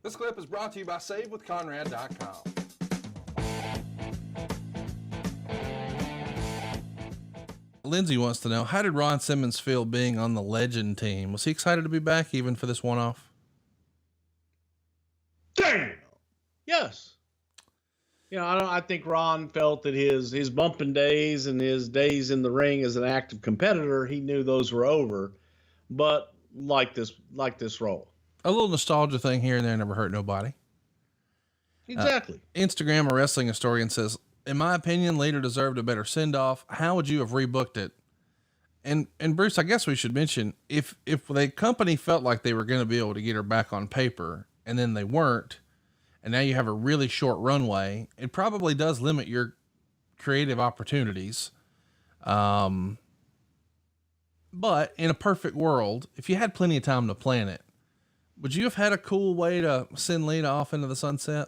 This clip is brought to you by SaveWithConrad.com. Lindsay wants to know, how did Ron Simmons feel being on the Legend team? Was he excited to be back even for this one-off? Damn! Yes. You know, I think Ron felt that his bumping days and his days in the ring as an active competitor, he knew those were over. But like this role. A little nostalgia thing here and there never hurt nobody. Exactly. Instagram a wrestling historian says, in my opinion, Lita deserved a better send-off. How would you have rebooked it? And Bruce, I guess we should mention, if the company felt like they were going to be able to get her back on paper and then they weren't, and now you have a really short runway, it probably does limit your creative opportunities. But in a perfect world, if you had plenty of time to plan it, would you have had a cool way to send Lita off into the sunset?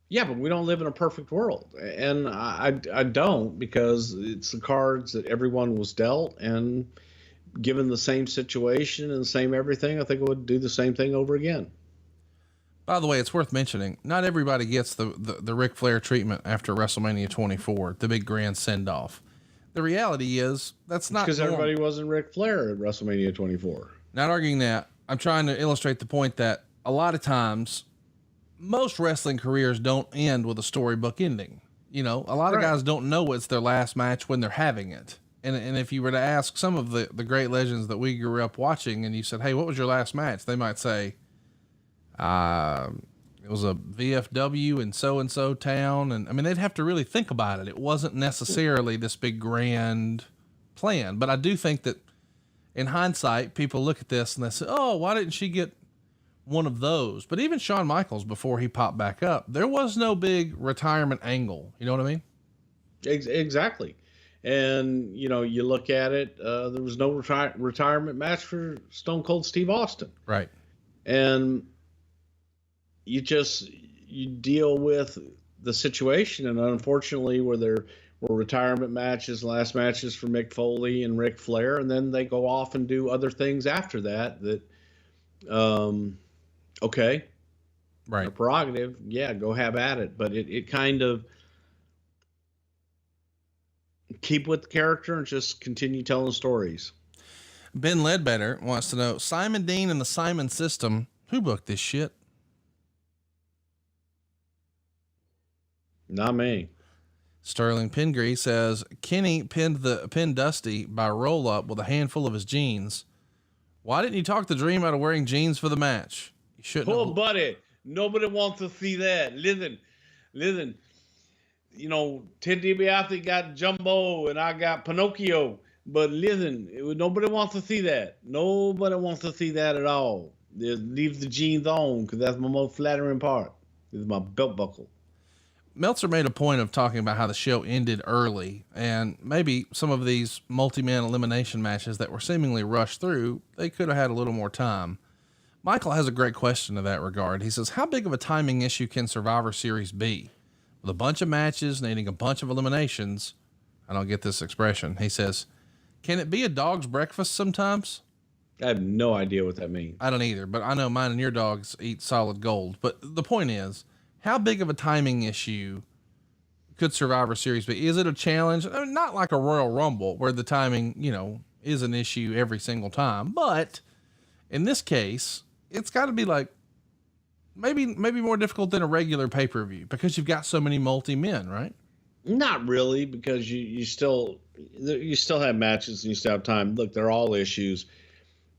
Yeah, but we don't live in a perfect world. And I don't, because it's the cards that everyone was dealt, and given the same situation and the same everything, I think I would do the same thing over again. By the way, it's worth mentioning, not everybody gets the Ric Flair treatment after WrestleMania 24, the big grand send-off. The reality is that's not because everybody wasn't Ric Flair at WrestleMania 24. Not arguing that. I'm trying to illustrate the point that a lot of times most wrestling careers don't end with a storybook ending. You know, a lot of guys don't know it's their last match when they're having it. And if you were to ask some of the great legends that we grew up watching and you said, hey, what was your last match? They might say, it was a VFW in so-and-so town. And I mean, they'd have to really think about it. It wasn't necessarily this big grand plan, but I do think that in hindsight, people look at this and they say, oh, why didn't she get one of those? But even Shawn Michaels, before he popped back up, there was no big retirement angle. You know what I mean? Exactly. And, you know, you look at it, there was no retirement match for Stone Cold Steve Austin. Right. And you deal with the situation. And unfortunately, where there were retirement matches, last matches for Mick Foley and Ric Flair, and then they go off and do other things after that, okay. Right. A prerogative. Yeah, go have at it. But it kind of keep with the character and just continue telling stories. Ben Ledbetter wants to know, Simon Dean and the Simon System, who booked this shit? Not me. Sterling Pingree says, Kenny pinned Dusty by roll up with a handful of his jeans. Why didn't you talk the Dream out of wearing jeans for the match? You shouldn't. Oh, buddy, nobody wants to see that. Listen. You know, Ted DiBiase got Jumbo and I got Pinocchio, but listen, nobody wants to see that. Nobody wants to see that at all. Just leave the jeans on, because that's my most flattering part. It's my belt buckle. Meltzer made a point of talking about how the show ended early, and maybe some of these multi-man elimination matches that were seemingly rushed through, they could have had a little more time. Michael has a great question to that regard. He says, how big of a timing issue can Survivor Series be? With a bunch of matches needing a bunch of eliminations, I don't get this expression. He says, can it be a dog's breakfast sometimes? I have no idea what that means. I don't either, but I know mine and your dogs eat solid gold. But the point is, how big of a timing issue could Survivor Series be? Is it a challenge? I mean, not like a Royal Rumble where the timing, you know, is an issue every single time. But in this case, it's got to be like maybe more difficult than a regular pay-per-view because you've got so many multi-men, right? Not really, because you still have matches and you still have time. Look, they're all issues.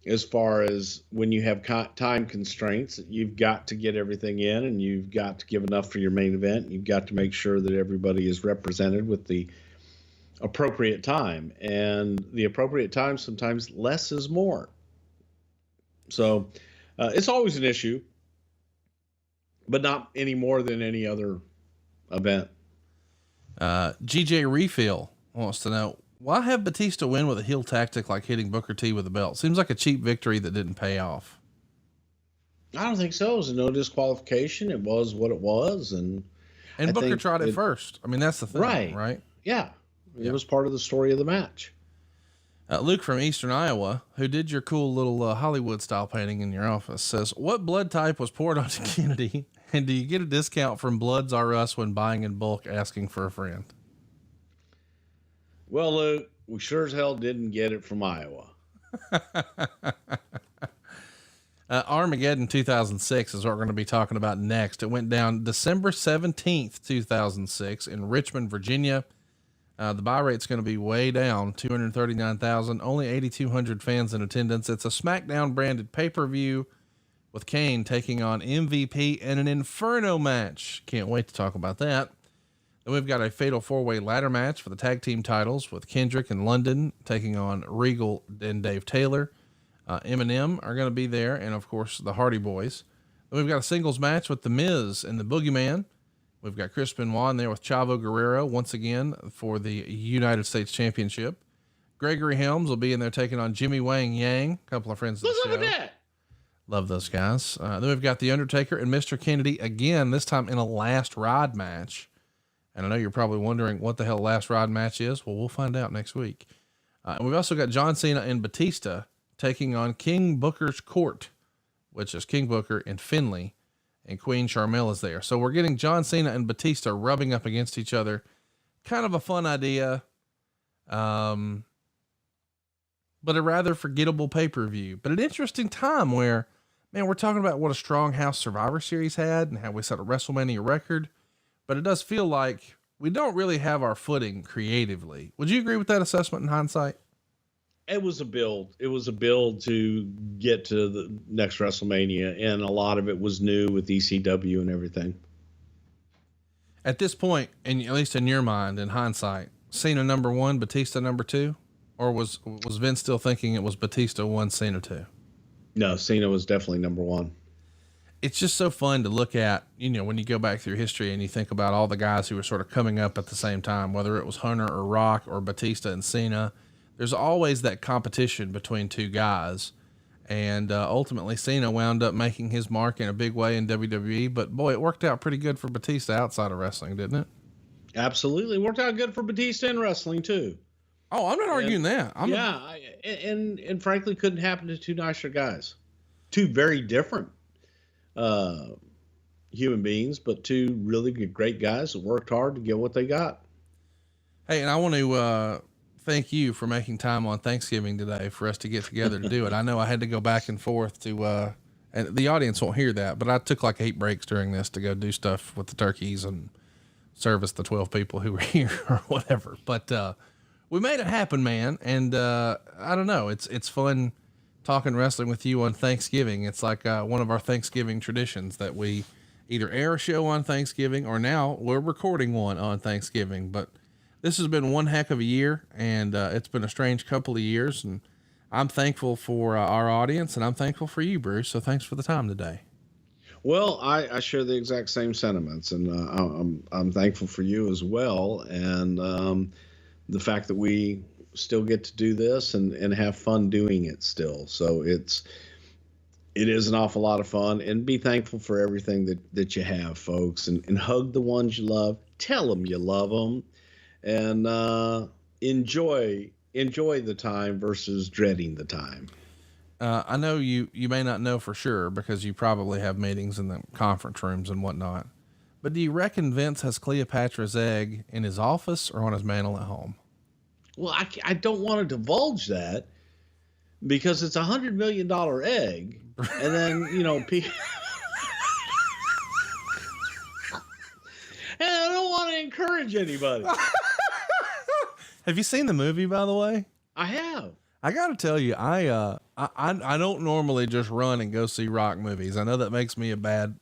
As far as when you have time constraints, you've got to get everything in, and you've got to give enough for your main event. You've got to make sure that everybody is represented with the appropriate time, and the appropriate time, sometimes less is more. So it's always an issue, but not any more than any other event. GJ Refill wants to know, why have Batista win with a heel tactic like hitting Booker T with a belt? Seems like a cheap victory that didn't pay off. I don't think so. It was no disqualification. It was what it was. And Booker tried it first. I mean, that's the thing, right? Yeah. It was part of the story of the match. Luke from Eastern Iowa, who did your cool little Hollywood style painting in your office, says, what blood type was poured onto Kennedy? And do you get a discount from Bloods R Us when buying in bulk, asking for a friend? Well, Luke, we sure as hell didn't get it from Iowa. Armageddon 2006 is what we're going to be talking about next. It went down December 17th, 2006 in Richmond, Virginia. The buy rate's going to be way down, 239,000, only 8,200 fans in attendance. It's a SmackDown branded pay-per-view with Kane taking on MVP in an Inferno match. Can't wait to talk about that. Then we've got a fatal 4-way ladder match for the tag team titles with Kendrick and London taking on Regal and Dave Taylor. Eminem are going to be there, and of course the Hardy Boys. Then we've got a singles match with The Miz and the Boogeyman. We've got Chris Benoit in there with Chavo Guerrero once again for the United States Championship. Gregory Helms will be in there taking on Jimmy Wang Yang, a couple of friends of the show. Look at that. Love those guys. Then we've got The Undertaker and Mr. Kennedy again, this time in a last ride match. And I know you're probably wondering what the hell last ride match is. Well, we'll find out next week. And we've also got John Cena and Batista taking on King Booker's Court, which is King Booker and Finlay, and Queen Charmel is there. So we're getting John Cena and Batista rubbing up against each other. Kind of a fun idea. But a rather forgettable pay-per-view, but an interesting time where, man, we're talking about what a strong house Survivor Series had and how we set a WrestleMania record, but it does feel like we don't really have our footing creatively. Would you agree with that assessment in hindsight? It was a build. It was a build to get to the next WrestleMania, and a lot of it was new with ECW and everything. At this point, and at least in your mind, in hindsight, Cena number 1, Batista number 2, or was Vince still thinking it was Batista 1, Cena 2? No, Cena was definitely number 1. It's just so fun to look at, you know, when you go back through history and you think about all the guys who were sort of coming up at the same time, whether it was Hunter or Rock or Batista and Cena. There's always that competition between two guys. And ultimately, Cena wound up making his mark in a big way in WWE. But boy, it worked out pretty good for Batista outside of wrestling, didn't it? Absolutely. It worked out good for Batista in wrestling, too. Oh, I'm not arguing that. And frankly, couldn't happen to two nicer guys. Two very different human beings, but two really great guys that worked hard to get what they got. Hey, and I want to thank you for making time on Thanksgiving today for us to get together to do it. I know I had to go back and forth to, and the audience won't hear that, but I took like 8 breaks during this to go do stuff with the turkeys and service the 12 people who were here or whatever. But, we made it happen, man. And, I don't know. It's fun talking wrestling with you on Thanksgiving. It's like, one of our Thanksgiving traditions that we either air a show on Thanksgiving or now we're recording one on Thanksgiving, but this has been one heck of a year, and it's been a strange couple of years, and I'm thankful for our audience, and I'm thankful for you, Bruce. So thanks for the time today. Well, I share the exact same sentiments, and I'm thankful for you as well, and the fact that we still get to do this and have fun doing it still. So it is an awful lot of fun, and be thankful for everything that you have, folks, and hug the ones you love. Tell them you love them. And enjoy the time versus dreading the time. I know you may not know for sure because you probably have meetings in the conference rooms and whatnot, but do you reckon Vince has Cleopatra's egg in his office or on his mantle at home? Well, I don't want to divulge that because it's $100 million egg. And then, you know, and I don't want to encourage anybody. Have you seen the movie, by the way? I have. I got to tell you, I don't normally just run and go see rock movies. I know that makes me a bad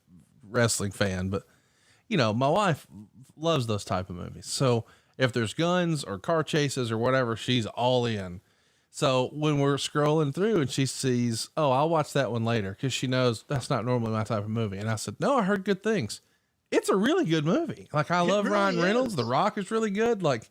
wrestling fan, but you know, my wife loves those type of movies. So if there's guns or car chases or whatever, she's all in. So when we're scrolling through and she sees, oh, I'll watch that one later, because she knows that's not normally my type of movie. And I said, no, I heard good things. It's a really good movie. Like, I love really Ryan Reynolds. The Rock is really good. Like,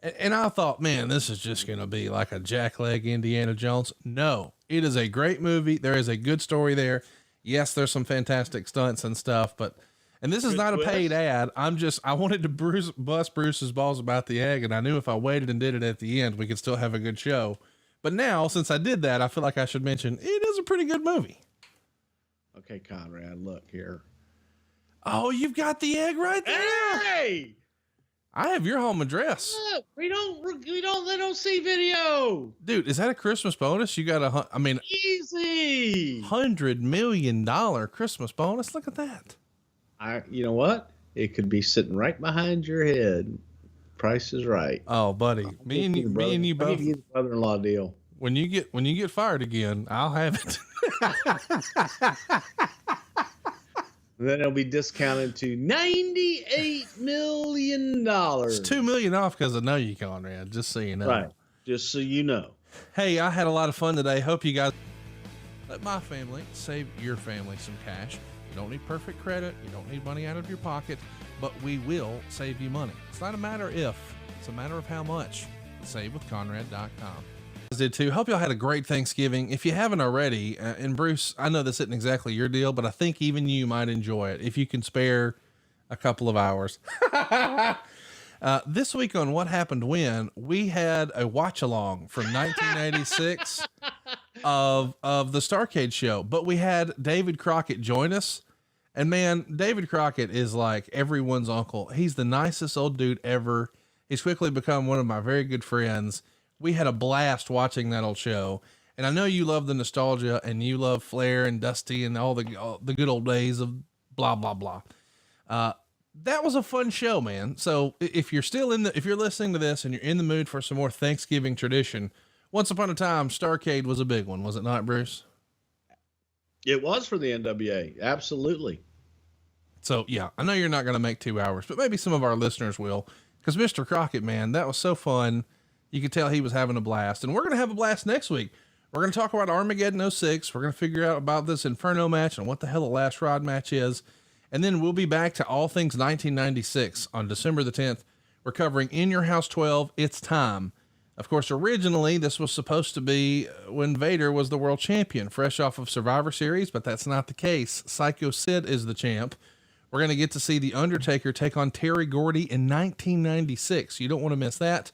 and I thought, man, this is just going to be like a jackleg Indiana Jones. No, it is a great movie. There is a good story there. Yes, there's some fantastic stunts and stuff, but, and this is not a paid ad. I wanted to bust Bruce's balls about the egg. And I knew if I waited and did it at the end, we could still have a good show, But now, since I did that, I feel like I should mention it is a pretty good movie. Okay, Conrad, look here. Oh, you've got the egg right there. Hey, I have your home address. look, they don't see video. Dude, is that a Christmas bonus? You got Easy. $100 million Christmas bonus. Look at that. You know what? It could be sitting right behind your head. Price is right. Oh, buddy, me and you both. I'll give you the brother-in-law deal. When you get fired again, I'll have it. Then it'll be discounted to $98 million. It's $2 million off because I know you, Conrad. Just so you know. Right. Just so you know. Hey, I had a lot of fun today. Hope you guys let my family save your family some cash. You don't need perfect credit. You don't need money out of your pocket, but we will save you money. It's not a matter if, it's a matter of how much. SaveWithConrad.com. Did too. Hope y'all had a great Thanksgiving. If you haven't already, and Bruce, I know this isn't exactly your deal, but I think even you might enjoy it if you can spare a couple of hours. This week on What Happened When, we had a watch along from 1986 of the Starrcade show, but we had David Crockett join us. And man, David Crockett is like everyone's uncle. He's the nicest old dude ever. He's quickly become one of my very good friends. We had a blast watching that old show. And I know you love the nostalgia and you love Flair and Dusty and all the good old days of blah, blah, blah. That was a fun show, man. So if you're if you're listening to this and you're in the mood for some more Thanksgiving tradition, once upon a time, Starrcade was a big one. Was it not, Bruce? It was for the NWA. Absolutely. So yeah, I know you're not going to make 2 hours, but maybe some of our listeners will, because Mr. Crockett, man, that was so fun. You could tell he was having a blast, and we're going to have a blast next week. We're going to talk about Armageddon 06. We're going to figure out about this Inferno match and what the hell the last rod match is. And then we'll be back to all things 1996 on December the 10th. We're covering In Your House 12. It's time. Of course, originally this was supposed to be when Vader was the world champion, fresh off of Survivor Series, but that's not the case. Psycho Sid is the champ. We're going to get to see The Undertaker take on Terry Gordy in 1996. You don't want to miss that.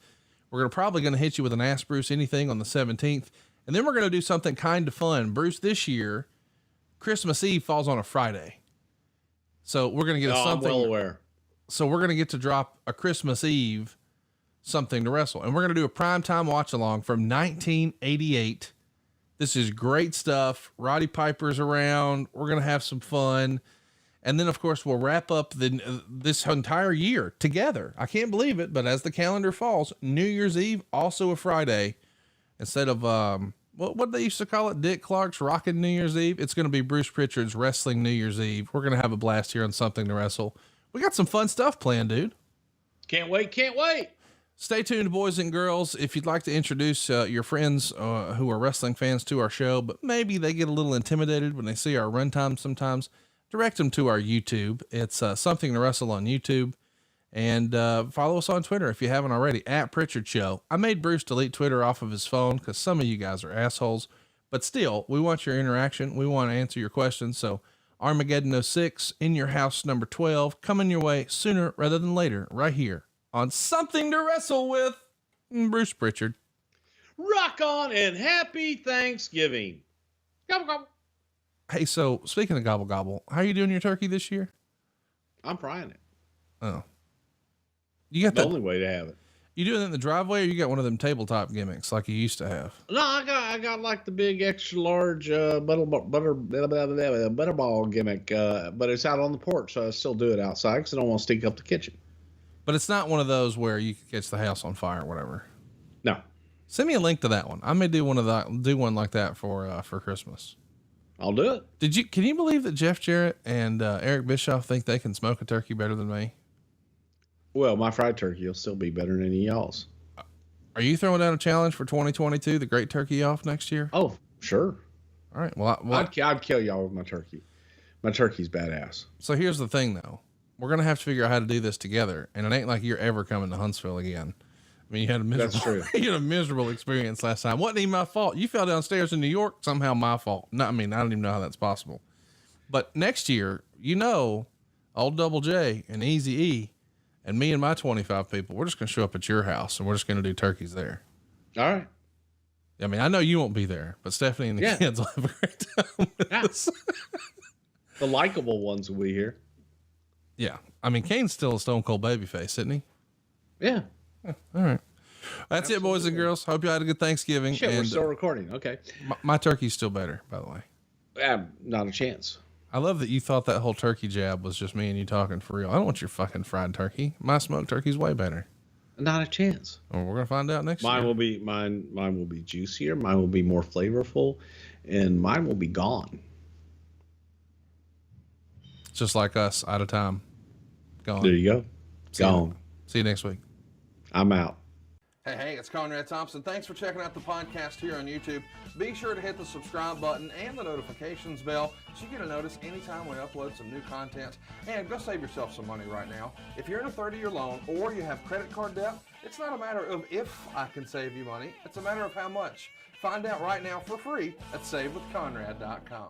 We're probably going to hit you with an Ask Bruce Anything on the 17th. And then we're going to do something kind of fun. Bruce, this year, Christmas Eve falls on a Friday. So we're going to get something. I'm well aware. So we're going to get to drop a Christmas Eve something to wrestle. And we're going to do a primetime watch along from 1988. This is great stuff. Roddy Piper's around. We're going to have some fun. And then, of course, we'll wrap up this entire year together. I can't believe it, but as the calendar falls, New Year's Eve, also a Friday, instead of, what they used to call it, Dick Clark's Rockin' New Year's Eve. It's going to be Bruce Prichard's Wrestling New Year's Eve. We're going to have a blast here on Something to Wrestle. We got some fun stuff planned, dude. Can't wait. Can't wait. Stay tuned, boys and girls. If you'd like to introduce your friends who are wrestling fans to our show, but maybe they get a little intimidated when they see our runtime sometimes, direct them to our YouTube. It's Something to Wrestle on YouTube. And follow us on Twitter if you haven't already, at Prichard Show. I made Bruce delete Twitter off of his phone because some of you guys are assholes. But still, we want your interaction. We want to answer your questions. So Armageddon 06, In Your House number 12, coming your way sooner rather than later, right here on Something to Wrestle with Bruce Prichard. Rock on and happy Thanksgiving. Gobble, gobble. Hey, so speaking of gobble gobble, how are you doing your turkey this year? I'm frying it. Oh, you got the only way to have it. You doing it in the driveway, or you got one of them tabletop gimmicks like you used to have? No, I got like the big extra large butterball gimmick, but it's out on the porch, so I still do it outside because I don't want to stink up the kitchen. But it's not one of those where you can catch the house on fire or whatever. No. Send me a link to that one. I may do one like that for Christmas. I'll do it. Can you believe that Jeff Jarrett and Eric Bischoff think they can smoke a turkey better than me? Well, my fried turkey will still be better than any of y'all's. Are you throwing down a challenge for 2022, the Great Turkey Off next year? Oh, sure. All right. Well, I'd kill y'all with my turkey. My turkey's badass. So here's the thing, though. We're going to have to figure out how to do this together, and it ain't like you're ever coming to Huntsville again. I mean, you had a miserable, That's true. You had a miserable experience last time. Wasn't even my fault. You fell downstairs in New York, somehow my fault. No, I mean, I don't even know how that's possible. But next year, old Double J and Easy E and me and my 25 people, we're just going to show up at your house and we're just going to do turkeys there. All right. I mean, I know you won't be there, but Stephanie and the kids will have a great time with us. The likable ones will be here. Yeah. I mean, Kane's still a stone cold babyface, isn't he? Yeah. All right. That's Absolutely. It, boys and girls. Hope you had a good Thanksgiving. Shit, we're still recording. Okay. My turkey's still better, by the way. Not a chance. I love that you thought that whole turkey jab was just me and you talking for real. I don't want your fucking fried turkey. My smoked turkey's way better. Not a chance. Well, we're gonna find out next year. Mine will be juicier. Mine will be more flavorful, and mine will be gone. Just like us, out of time. Gone. There you go. Gone. See you next week. I'm out. Hey, it's Conrad Thompson. Thanks for checking out the podcast here on YouTube. Be sure to hit the subscribe button and the notifications bell so you get a notice anytime we upload some new content. And go save yourself some money right now. If you're in a 30-year loan or you have credit card debt, it's not a matter of if I can save you money. It's a matter of how much. Find out right now for free at SaveWithConrad.com.